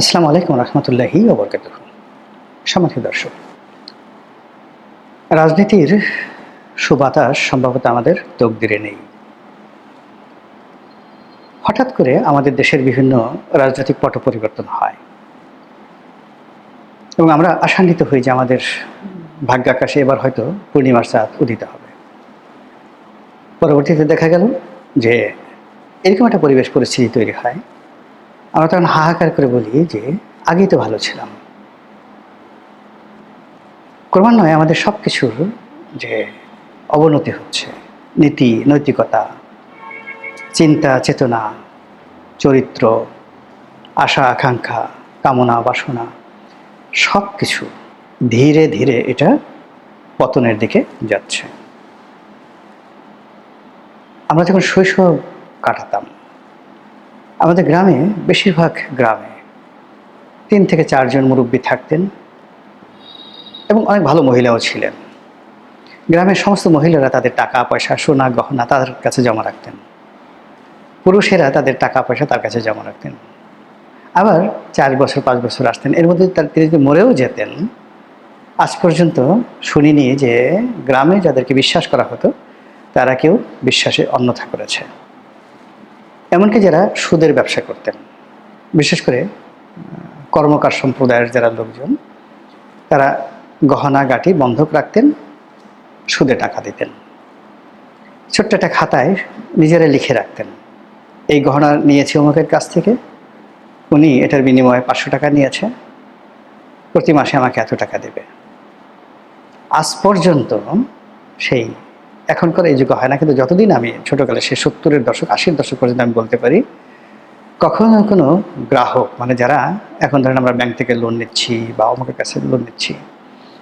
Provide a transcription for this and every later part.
আসসালামু আলাইকুম রহমতুল্লাহি ওয়া বারাকাতুহু। সম্মানিত দর্শক, রাজনীতির সুবাতাস সম্ভবত আমাদের তকদিরে নেই। হঠাৎ করে আমাদের দেশের বিভিন্ন রাজনৈতিক পট পরিবর্তন হয় এবং আমরা আশান্বিত হই যে আমাদের ভাগ্যাকাশে এবার হয়তো পূর্ণিমার চাঁদ উদিত হবে। পরবর্তীতে দেখা গেল যে এরকম একটা পরিবেশ পরিস্থিতি তৈরি হয়, আমরা তখন হাহাকার করে বলি যে আগেই তো ভালো ছিলাম। ক্রমান্বয়ে আমাদের সব কিছুর যে অবনতি হচ্ছে, নীতি নৈতিকতা, চিন্তা চেতনা, চরিত্র, আশা আকাঙ্ক্ষা, কামনা বাসনা, সব কিছু ধীরে ধীরে এটা পতনের দিকে যাচ্ছে। আমরা যখন শৈশব কাটাতাম, আমাদের গ্রামে, বেশিরভাগ গ্রামে ৩ থেকে ৪ জন মুরব্বী থাকতেন এবং অনেক ভালো মহিলাও ছিলেন। গ্রামের সমস্ত মহিলারা তাদের টাকা পয়সা, সোনা গহনা তাদের কাছে জমা রাখতেন। পুরুষেরা তাদের টাকা পয়সা তার কাছে জমা রাখতেন। আবার ৪ বছর ৫ বছর আসতেন, এর মধ্যে তিনি যদি মরেও যেতেন, আজ পর্যন্ত শুনিনি যে গ্রামে যাদেরকে বিশ্বাস করা হতো তারা কেউ বিশ্বাসে অন্যথা করেছে। এমনকি যারা সুদের ব্যবসা করতেন, বিশেষ করে কর্মকার সম্প্রদায়ের যারা লোকজন, তারা গহনা গাঁটি বন্ধক রাখতেন, সুদে টাকা দিতেন। ছোট্ট একটা খাতায় নিজেরা লিখে রাখতেন, এই গহনা নিয়েছি অমুকের কাছ থেকে, উনি এটার বিনিময়ে ৫০০ টাকা নিয়েছে, প্রতি মাসে আমাকে এত টাকা দেবে। আজ পর্যন্ত সেই এখনকার এই যুগ হয় না, কিন্তু যতদিন আমি ছোটোকালে সে ৭০-এর দশক ৮০-এর দশক পর্যন্ত আমি বলতে পারি, কখনো কোনো গ্রাহক, মানে যারা এখন ধরেন আমরা ব্যাংক থেকে লোন নিচ্ছি বা অমুকের কাছে লোন নিচ্ছি,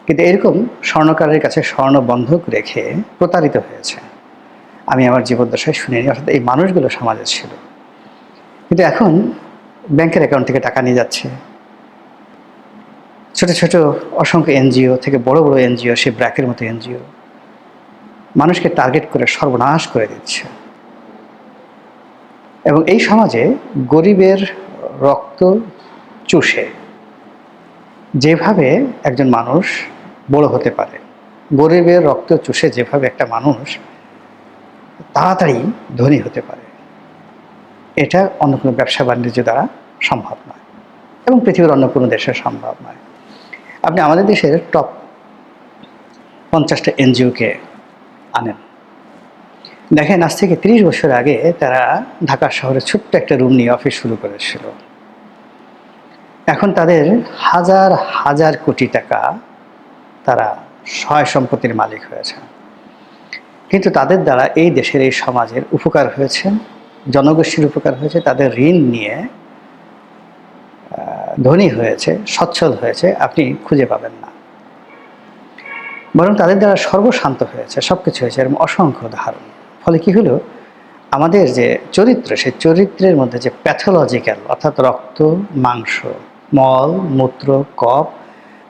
কিন্তু এরকম স্বর্ণকারের কাছে স্বর্ণ বন্ধক রেখে প্রতারিত হয়েছে আমি আমার জীবদ্দশায় শুনিনি। অর্থাৎ এই মানুষগুলো সমাজে ছিল, কিন্তু এখন ব্যাংকের অ্যাকাউন্ট থেকে টাকা নিয়ে যাচ্ছে। ছোট ছোট অসংখ্য এনজিও থেকে বড় বড় এনজিও, সে ব্র্যাকের মতো এনজিও মানুষকে টার্গেট করে সর্বনাশ করে দিচ্ছে। এবং এই সমাজে গরিবের রক্ত চুষে যেভাবে একজন মানুষ বড় হতে পারে, গরিবের রক্ত চুষে যেভাবে একটা মানুষ তাড়াতাড়ি ধনী হতে পারে, এটা অন্য কোনো ব্যবসা বাণিজ্য দ্বারা সম্ভব নয় এবং পৃথিবীর অন্য কোনো দেশে সম্ভব নয়। আপনি আমাদের দেশের টপ 50টা এনজিওকে আনেন, দেখেন আজ থেকে 30 বছর আগে তারা ঢাকা শহরে ছোট্ট একটা রুম নিয়ে অফিস শুরু করেছিল। এখন তাদের হাজার হাজার কোটি টাকা তারা সয় সম্পত্তির মালিক হয়েছে। কিন্তু তাদের দ্বারা এই দেশের, এই সমাজের উপকার হয়েছে, জনগোষ্ঠীর উপকার হয়েছে, তাদের ঋণ নিয়ে ধনী হয়েছে, সচ্ছল হয়েছে, আপনি খুঁজে পাবেন না। বরং তাদের দ্বারা সর্বশান্ত হয়েছে, সব কিছু হয়েছে, এরকম অসংখ্য উদাহরণ। ফলে কি হলো, আমাদের যে চরিত্র, সেই চরিত্রের মধ্যে যে প্যাথোলজিক্যাল, অর্থাৎ রক্ত মাংস, মল মূত্র, কফ,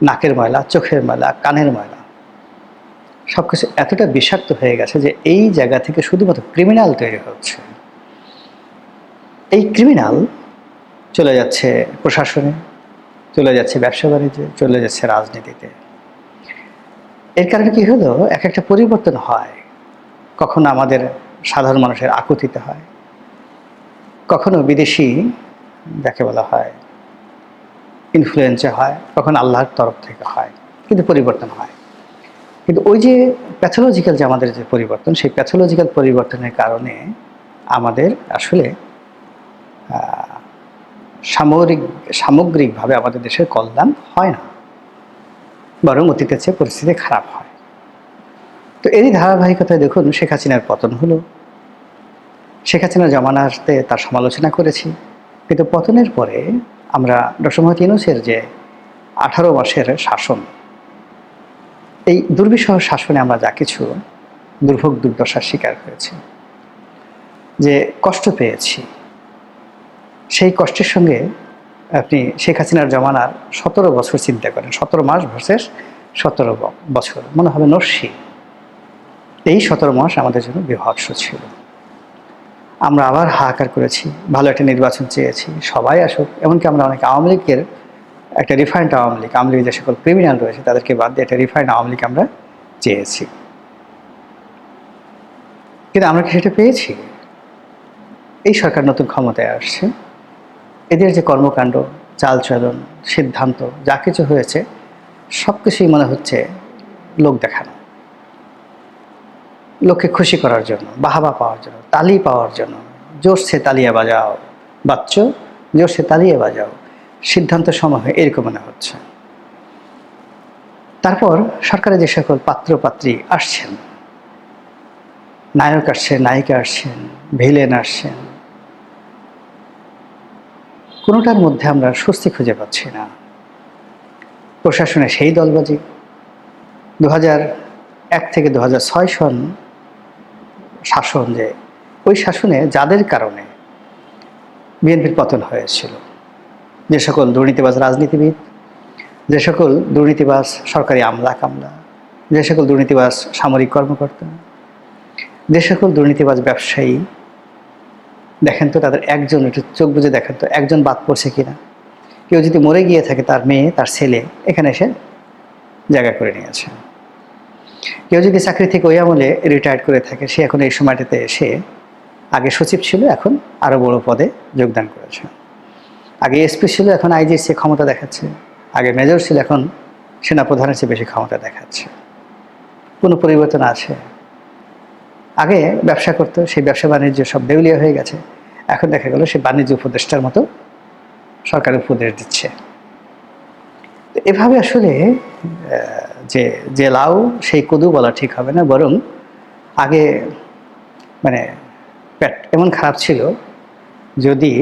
নাকের ময়লা, চোখের ময়লা, কানের ময়লা, সব কিছু এতটা বিষাক্ত হয়ে গেছে যে এই জায়গা থেকে শুধুমাত্র ক্রিমিনাল তৈরি হচ্ছে। এই ক্রিমিনাল চলে যাচ্ছে প্রশাসনে, চলে যাচ্ছে ব্যবসা বাণিজ্যে, চলে যাচ্ছে রাজনীতিতে। এর কারণে কি হলো, এক একটা পরিবর্তন হয়। কখনো আমাদের সাধারণ মানুষের আকুতিতে হয়, কখনো বিদেশি যাকে বলা হয় ইনফ্লুয়েন্সে হয়, কখনো আল্লাহর তরফ থেকে হয়, কিন্তু পরিবর্তন হয়। কিন্তু ওই যে প্যাথোলজিক্যাল যে আমাদের যে পরিবর্তন, সেই প্যাথোলজিক্যাল পরিবর্তনের কারণে আমাদের আসলে সামগ্রিকভাবে আমাদের দেশের কল্যাণ হয় না, বরং অতীতের চেয়ে পরিস্থিতি খারাপ হয়। তো এরই ধারাবাহিকতায় দেখুন, শেখ হাসিনার পতন হলো। শেখ হাসিনার জমানাতে তার সমালোচনা করেছি, কিন্তু পতনের পরে আমরা ডক্টর মোহাম্মদ ইউনূসের যে 18 মাসের শাসন, এই দুর্বিষহ শাসনে আমরা যা কিছু দুর্ভোগ দুর্দশার শিকার হয়েছি, যে কষ্ট পেয়েছি, সেই কষ্টের সঙ্গে আপনি শেখ হাসিনার জমানার 17 বছর চিন্তা করেন, 17 মাস ভার্সেস 17 বছর, মনে হবে নস্যি। এই 17 মাস আমাদের জন্য বিভৎস ছিল। আমরা আবার হাহাকার করেছি, ভালো একটা নির্বাচন চেয়েছি, সবাই আসুক। এমনকি আমরা অনেক আওয়ামী লীগের একটা রিফাইন্ড আওয়ামী লীগ যে সকল ক্রিমিনাল রয়েছে তাদেরকে বাদ দিয়ে একটা রিফাইন্ড আওয়ামী লীগ আমরা চেয়েছি। কিন্তু আমরা কি সেটা পেয়েছি? এই সরকার নতুন ক্ষমতায় আসছে, এদের যে কর্মকাণ্ড, চালচলন, সিদ্ধান্ত যা কিছু হয়েছে সব কিছুই মনে হচ্ছে লোক দেখানো, লোককে খুশি করার জন্য, বাহাবা পাওয়ার জন্য, তালি পাওয়ার জন্য। জোরসে তালিয়া বাজাও বাচ্চ, জোরসে তালিয়া বাজাও, সিদ্ধান্ত সময় এরকম মনে হচ্ছে। তারপর সরকারে যে সকল পাত্র পাত্রী আসছেন, নায়ক আসছেন, নায়িকা আসছেন, ভিলেন আসছেন, কোনোটার মধ্যে আমরা স্বস্তি খুঁজে পাচ্ছি না। প্রশাসনে সেই দলবাজি, 2001 থেকে 2006 সন শাসন, যে ওই শাসনে যাদের কারণে বিএনপির পতন হয়েছিল, যে সকল দুর্নীতিবাজ রাজনীতিবিদ, যে সকল দুর্নীতিবাজ সরকারি আমলা কামলা, যে সকল দুর্নীতিবাজ সামরিক কর্মকর্তা, যে সকল দুর্নীতিবাজ ব্যবসায়ী, দেখেন তো তাদের একজন, একটু চোখ বুঝে দেখেন তো একজন বাদ পড়ছে কিনা। কেউ যদি মরে গিয়ে থাকে, তার মেয়ে তার ছেলে এখানে এসে জায়গা করে নিয়েছে। কেউ যদি চাকরি থেকে ওই আমলে রিটায়ার্ড করে থাকে, সে এখন এই সময়টাতে এসে আগে সচিব ছিল, এখন আরও বড় পদে যোগদান করেছে। আগে এসপি ছিল, এখন আইজির চেয়ে ক্ষমতা দেখাচ্ছে। আগে মেজর ছিল, এখন সেনাপ্রধানের চেয়ে বেশি ক্ষমতা দেখাচ্ছে। কোনো পরিবর্তন আছে? আগে ব্যবসা করতো, সেই ব্যবসা বাণিজ্য সব দেউলিয়া হয়ে গেছে, এখন দেখা গেল সে বাণিজ্য উপদেষ্টার মতো সরকার উপদেশ দিচ্ছে। এভাবে আসলে যে লাউ সেই কদু বলা ঠিক হবে না, বরং আগে মানে পেট এমন খারাপ ছিল, যদি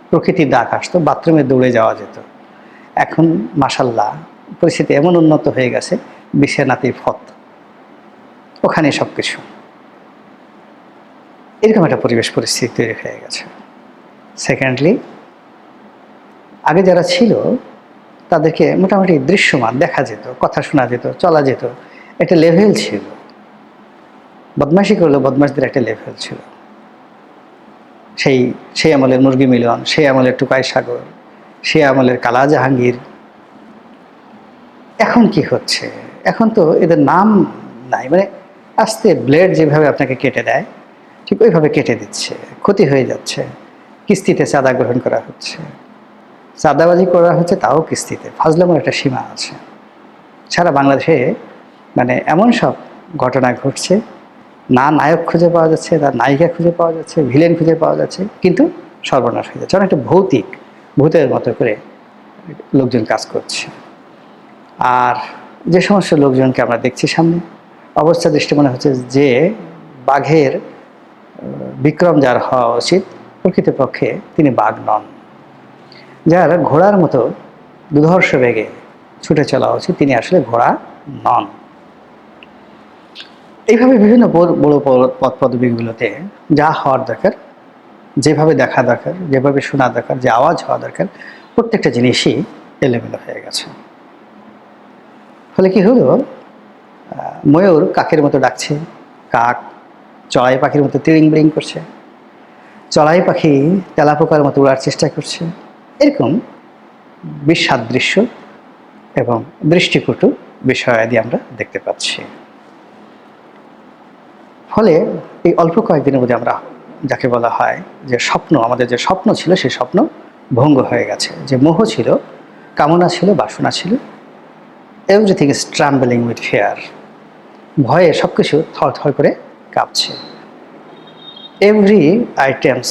প্রকৃতির ডাক আসতো বাথরুমে দৌড়ে যাওয়া যেত। এখন মাশাল্লাহ পরিস্থিতি এমন উন্নত হয়ে গেছে, বিশ্বের নাতি ফত, ওখানে সব কিছু। এরকম একটা পরিবেশ পরিস্থিতি তৈরি হয়ে গেছে। সেকেন্ডলি, আগে যারা ছিল তাদেরকে মোটামুটি দৃশ্যমান দেখা যেত, কথা শোনা যেত, চলা যেত, একটা লেভেল ছিল। বদমাশি করলেও বদমাশদের একটা লেভেল ছিল। সেই আমলের মুরগি মিলন, সেই আমলের টুকাই সাগর, সেই আমলের কালা জাহাঙ্গীর। এখন কি হচ্ছে? এখন তো এদের নাম নাই, মানে আস্তে ব্লেড যেভাবে আপনাকে কেটে দেয় ঠিক ওইভাবে কেটে দিচ্ছে, ক্ষতি হয়ে যাচ্ছে। কিস্তিতে চাঁদা গ্রহণ করা হচ্ছে, চাঁদাবাজি করা হচ্ছে, তাও কিস্তিতে। ফাজলামের একটা সীমা আছে। সারা বাংলাদেশে মানে এমন সব ঘটনা ঘটছে, না নায়ক খুঁজে পাওয়া যাচ্ছে, না নায়িকা খুঁজে পাওয়া যাচ্ছে, ভিলেন খুঁজে পাওয়া যাচ্ছে, কিন্তু সর্বনাশ হয়ে যাচ্ছে। অনেকটা ভৌতিক, ভূতের মতো করে লোকজন কাজ করছে। আর যে সমস্ত লোকজনকে আমরা দেখছি সামনে, অবস্থা দৃষ্টি মনে হচ্ছে যে বাঘের বিক্রম যার হওয়া উচিত, প্রকৃতপক্ষে তিনি বাঘ নন। যার ঘোড়ার মতো দুধর্ষ বেগে ছুটে চলা উচিত, তিনি আসলে ঘোড়া নন। এইভাবে বিভিন্ন বড় পদ পদবিগুলোতে যা হওয়ার দরকার, যেভাবে দেখা দরকার, যেভাবে শোনা দরকার, যে আওয়াজ হওয়া দরকার, প্রত্যেকটা জিনিসই এলোমেলো হয়ে গেছে। ফলে কি হলো, ময়ূর কাকের মতো ডাকছে, কাক চড়াই পাখির মতো তিরিং বিরিং করছে, চড়াই পাখি তেলাপোকার মতো উড়ার চেষ্টা করছে। এরকম বিসাদৃশ্য এবং দৃষ্টিকটু বিষয়াদি আমরা দেখতে পাচ্ছি। ফলে এই অল্প কয়েকদিনের মধ্যে আমরা যাকে বলা হয় যে স্বপ্ন, আমাদের যে স্বপ্ন ছিল সেই স্বপ্ন ভঙ্গ হয়ে গেছে। যে মোহ ছিল, কামনা ছিল, বাসনা ছিল, এভরিথিং ইজ ট্রাম্বলিং উইথ ফিয়ার। ভয়ে সব কিছু থরথর করে কাঁপছে। এভরি আইটেমস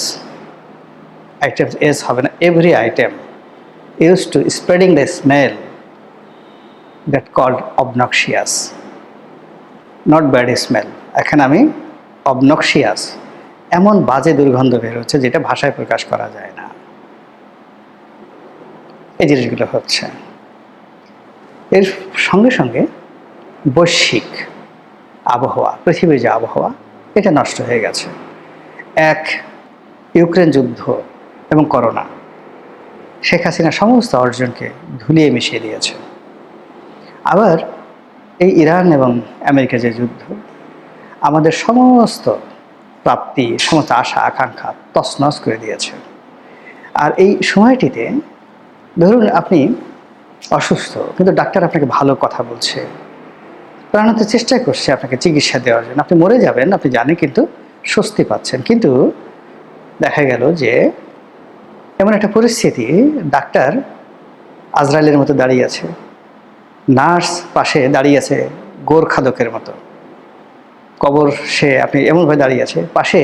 এস হবে না, every item use to spreading the smell that called obnoxious, not bad smell. এখন আমি অবনক্সিয়াস, এমন বাজে দুর্গন্ধ বের হচ্ছে যেটা ভাষায় প্রকাশ করা যায় না। এই জিনিসগুলো হচ্ছে। এর সঙ্গে সঙ্গে বৈশ্বিক আবহাওয়া, পৃথিবীর যে আবহাওয়া, এটা নষ্ট হয়ে গেছে। এক, ইউক্রেন যুদ্ধ এবং করোনা শেখ হাসিনা সমস্ত অর্জনকে ধুলিয়ে মিশিয়ে দিয়েছে। আবার এই ইরান এবং আমেরিকা যে যুদ্ধ আমাদের সমস্ত প্রাপ্তি, সমস্ত আশা আকাঙ্ক্ষা তছনছ করে দিয়েছে। আর এই সময়টিতে ধরুন আপনি অসুস্থ, কিন্তু ডাক্তার আপনাকে ভালো কথা বলছে, প্রাণান্ত চেষ্টা করছে আপনাকে চিকিৎসা দেওয়ার জন্য, আপনি মরে যাবেন আপনি জানেন, কিন্তু স্বস্তি পাচ্ছেন। কিন্তু দেখা গেল যে এমন একটা পরিস্থিতি, ডাক্তার আজরাইলের মতো দাঁড়িয়ে আছে, নার্স পাশে দাঁড়িয়ে আছে গোরখাদকের মতো, কবর সে আপনি এমনভাবে দাঁড়িয়ে আছে, পাশে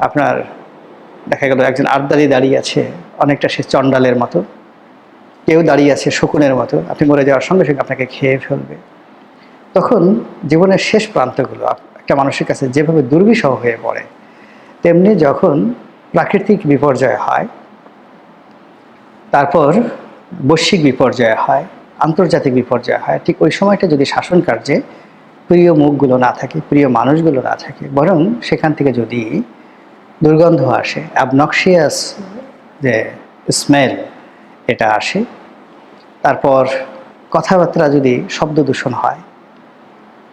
আপনার দেখা গেল একজন আর্দালি দাঁড়িয়ে আছে, অনেকটা সে চণ্ডালের মতো, কেউ দাঁড়িয়ে আছে শকুনের মতো, আপনি মরে যাওয়ার সঙ্গে সঙ্গে আপনাকে খেয়ে ফেলবে। তখন জীবনের শেষ প্রান্তগুলো একটা মানুষের কাছে যেভাবে দুর্বিষহ হয়ে পড়ে, তেমনি যখন প্রাকৃতিক বিপর্যয় হয়, তারপর বৈশ্বিক বিপর্যয় হয়, আন্তর্জাতিক বিপর্যয় হয়, ঠিক ওই সময়টা যদি শাসন কার্যে প্রিয় মুখগুলো না থাকে, প্রিয় মানুষগুলো না থাকে, বরং সেখান থেকে যদি দুর্গন্ধ আসে, অ্যাবনক্সিয়াস যে স্মেল এটা আসে, তারপর কথাবার্তা যদি শব্দ দূষণ হয়,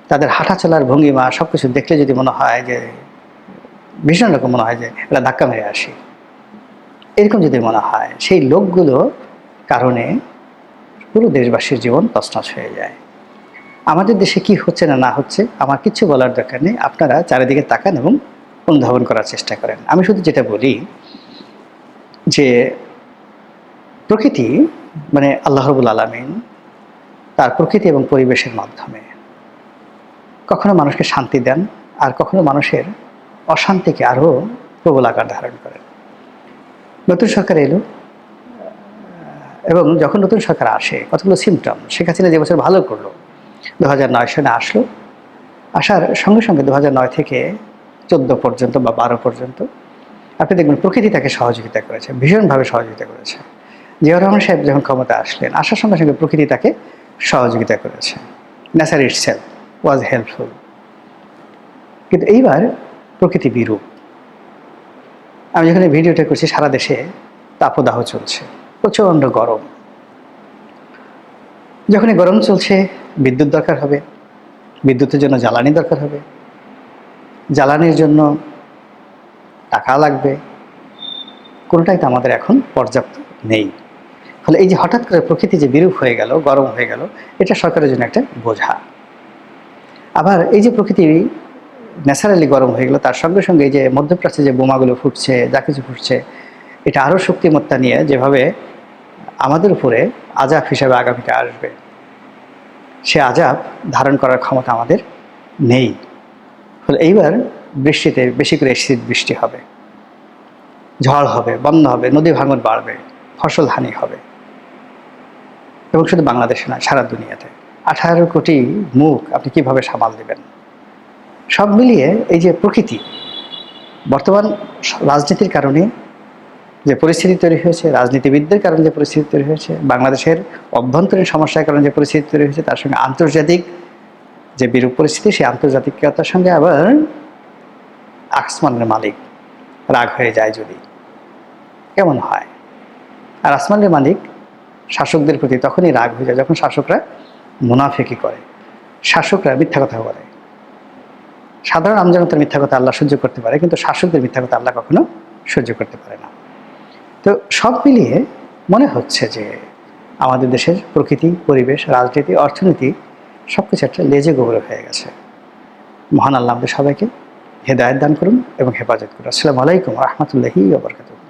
তাদের হাঁটা চলার ভঙ্গিমা সব কিছু দেখলে যদি মনে হয় যে ভীষণ রকম মনে হয় যে এটা ধাক্কা মেরে আসি, এরকম যদি মনে হয়, সেই লোকগুলো কারণে পুরো দেশবাসীর জীবন তছনছ হয়ে যায়। আমাদের দেশে কি হচ্ছে না না হচ্ছে আমার কিছু বলার দরকার নেই, আপনারা চারিদিকে তাকান এবং অনুধাবন করার চেষ্টা করেন। আমি শুধু যেটা বলি যে প্রকৃতি মানে আল্লাহ রাব্বুল আলামিন তার প্রকৃতি এবং পরিবেশের মাধ্যমে কখনো মানুষকে শান্তি দেন, আর কখনো মানুষের অশান্তিকে আরও প্রবল আকার ধারণ করেন। নতুন সরকার এলো, এবং যখন নতুন সরকার আসে কতগুলো সিমটম, শেখ হাসিনা যে বছর ভালো করলো, 2009 সালে আসলো, আসার সঙ্গে সঙ্গে 2009 থেকে 14 পর্যন্ত বা 12 পর্যন্ত আপনি দেখবেন প্রকৃতি তাকে সহযোগিতা করেছে, ভীষণভাবে সহযোগিতা করেছে। জিয়াউর রহমান সাহেব যখন ক্ষমতা আসলেন, আসার সঙ্গে সঙ্গে প্রকৃতি তাকে সহযোগিতা করেছে, নেচার ইটসেলফ ওয়াজ হেল্পফুল। কিন্তু এইবার প্রকৃতি বিরূপ। আমি যখন এই ভিডিওটা করছি, সারা দেশে তাপদাহ চলছে, প্রচণ্ড গরম। যখনই গরম চলছে, বিদ্যুৎ দরকার হবে, বিদ্যুতের জন্য জ্বালানি দরকার হবে, জ্বালানির জন্য টাকা লাগবে, কোনোটাই তো আমাদের এখন পর্যাপ্ত নেই। ফলে এই যে হঠাৎ করে প্রকৃতি যে বিরূপ হয়ে গেল, গরম হয়ে গেল, এটা সরকারের জন্য একটা বোঝা। আবার এই যে প্রকৃতি ন্যাচারালি গরম হয়ে গেল, তার সঙ্গে সঙ্গে এই যে মধ্যপ্রাচ্যে যে বোমাগুলো ফুটছে, যা কিছু ফুটছে, এটা আরও শক্তিমত্তা নিয়ে যেভাবে আমাদের উপরে আযাব হিসাবে আগামীতে আসবে, সে আযাব ধারণ করার ক্ষমতা আমাদের নেই। ফলে এইবার বৃষ্টিতে বেশি করে অ্যাসিড বৃষ্টি হবে, ঝড় হবে, বন্যা হবে, নদী ভাঙন বাড়বে, ফসল হানি হবে, এবং শুধু বাংলাদেশে নয়, সারা দুনিয়াতে। 18 কোটি মুখ আপনি কিভাবে সামাল দেবেন? সব মিলিয়ে এই যে প্রকৃতি বর্তমান রাজনীতির কারণে যে পরিস্থিতি তৈরি হয়েছে, রাজনীতিবিদদের কারণে যে পরিস্থিতি তৈরি হয়েছে, বাংলাদেশের অভ্যন্তরীণ সমস্যার কারণে যে পরিস্থিতি তৈরি হয়েছে, তার সঙ্গে আন্তর্জাতিক যে বিরূপ পরিস্থিতি, সেই আন্তর্জাতিকতার সঙ্গে আবার আসমানের মালিক রাগ হয়ে যায় যদি, কেমন হয়? আর আসমানের মালিক শাসকদের প্রতি তখনই রাগ হয়ে যায় যখন শাসকরা মুনাফিকি করে, শাসকরা মিথ্যা কথা বলে। সাধারণ আমজনতার মিথ্যা কথা আল্লাহ সহ্য করতে পারে, কিন্তু শাসকদের মিথ্যা কথা আল্লাহ কখনো সহ্য করতে পারে না। তো সব মিলিয়ে মনে হচ্ছে যে আমাদের দেশের প্রকৃতি, পরিবেশ, রাজনীতি, অর্থনীতি সব কিছু একটা লেজে গোবরে হয়ে গেছে। মহান আল্লাহ আমাদের সবাইকে হেদায়েত দান করুন এবং হেফাজত করুন। আসসালামু আলাইকুম ওয়া রাহমাতুল্লাহি ওয়া বারাকাতুহু।